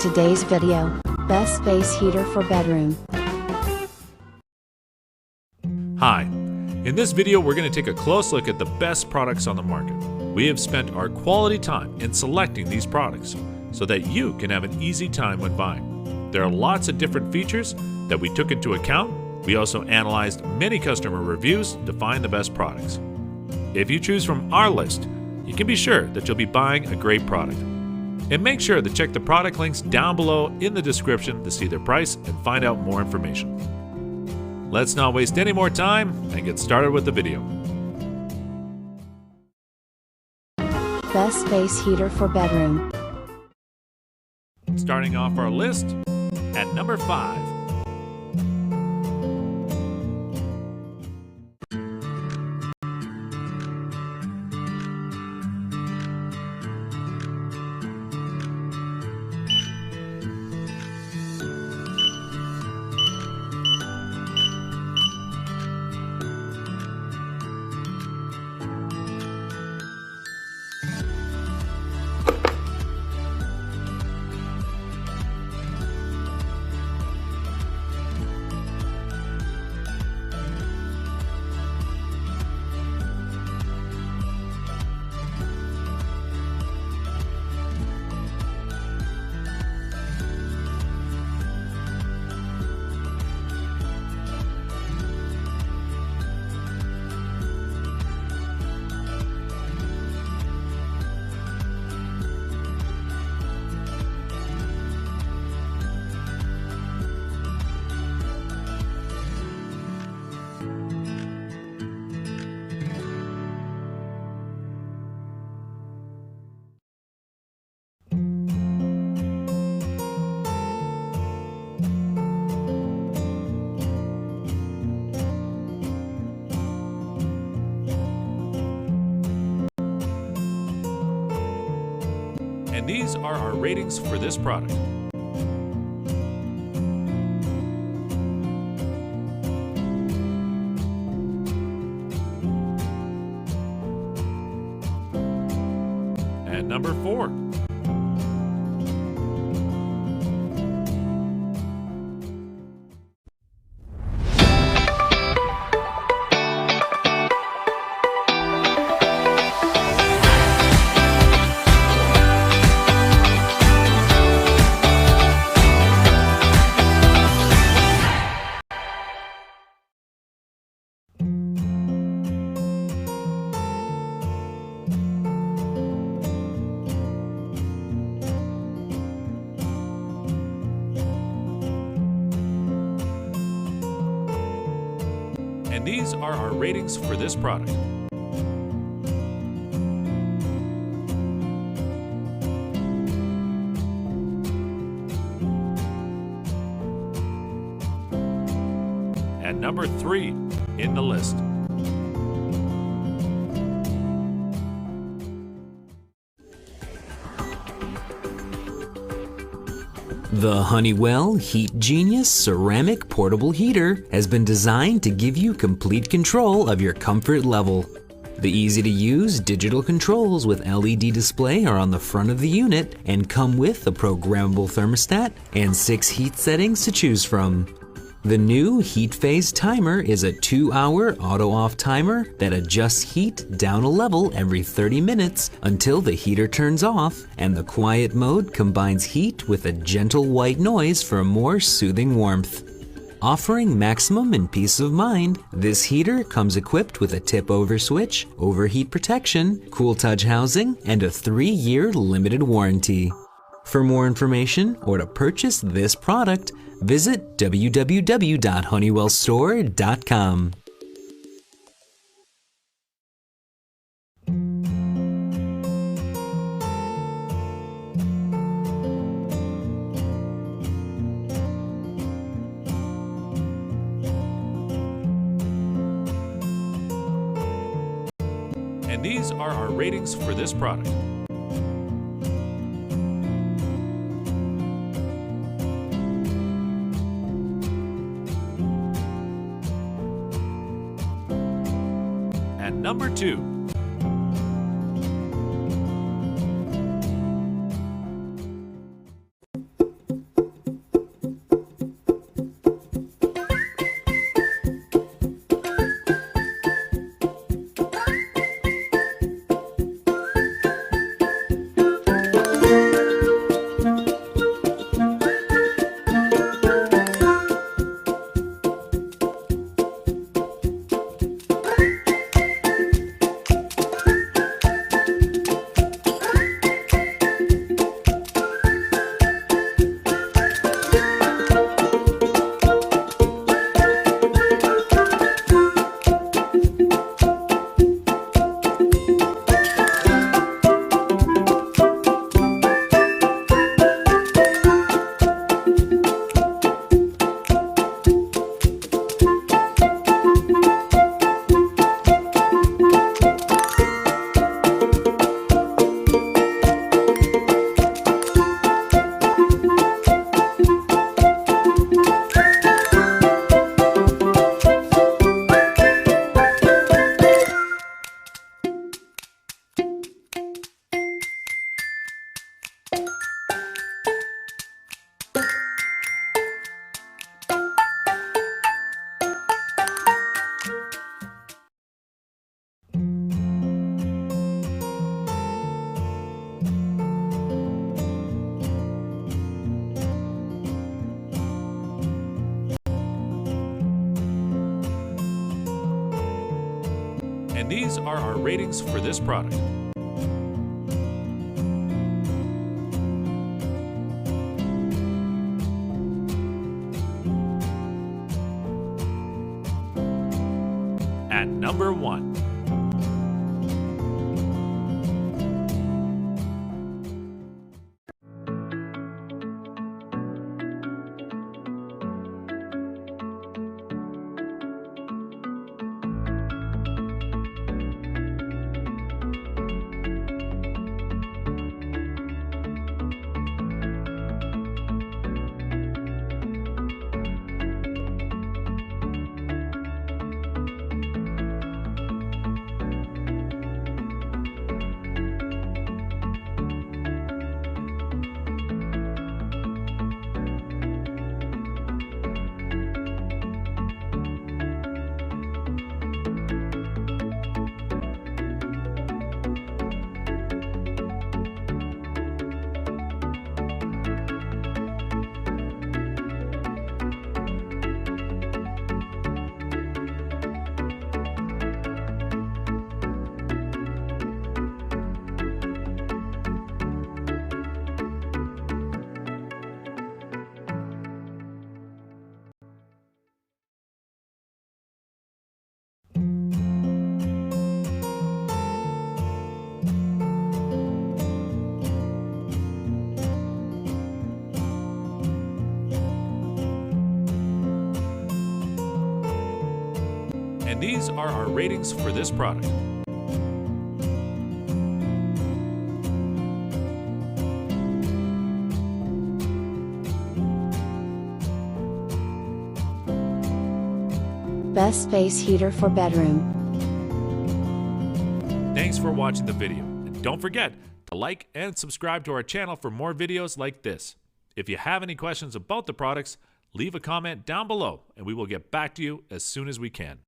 today's video, Best Space Heater for Bedroom. Hi, in this video we're going to take a close look at the best products on the market. We have spent our quality time in selecting these products so that you can have an easy time when buying. There are lots of different features that we took into account. We also analyzed many customer reviews to find the best products. If you choose from our list, you can be sure that you'll be buying a great product. And make sure to check the product links down below in the description to see their price and find out more information. Let's not waste any more time and get started with the video. Best Space Heater for Bedroom. Starting off our list at number 5. And these are our ratings for this product. At number 4. And these are our ratings for this product. At number 3 in the list. The Honeywell HeatGenius ceramic portable heater has been designed to give you complete control of your comfort level. The easy-to-use digital controls with LED display are on the front of the unit and come with a programmable thermostat and 6 heat settings to choose from. The new heat phase timer is a 2-hour auto-off timer that adjusts heat down a level every 30 minutes until the heater turns off, and the quiet mode combines heat with a gentle white noise for more soothing warmth. Offering maximum and peace of mind, this heater comes equipped with a tip-over switch, overheat protection, cool touch housing, and a 3-year limited warranty. For more information or to purchase this product, visit www.honeywellstore.com. And these are our ratings for this product. At number 2. And these are our ratings for this product. At number 1. And these are our ratings for this product. Best space heater for bedroom. Thanks for watching the video. And don't forget to like and subscribe to our channel for more videos like this. If you have any questions about the products, leave a comment down below and we will get back to you as soon as we can.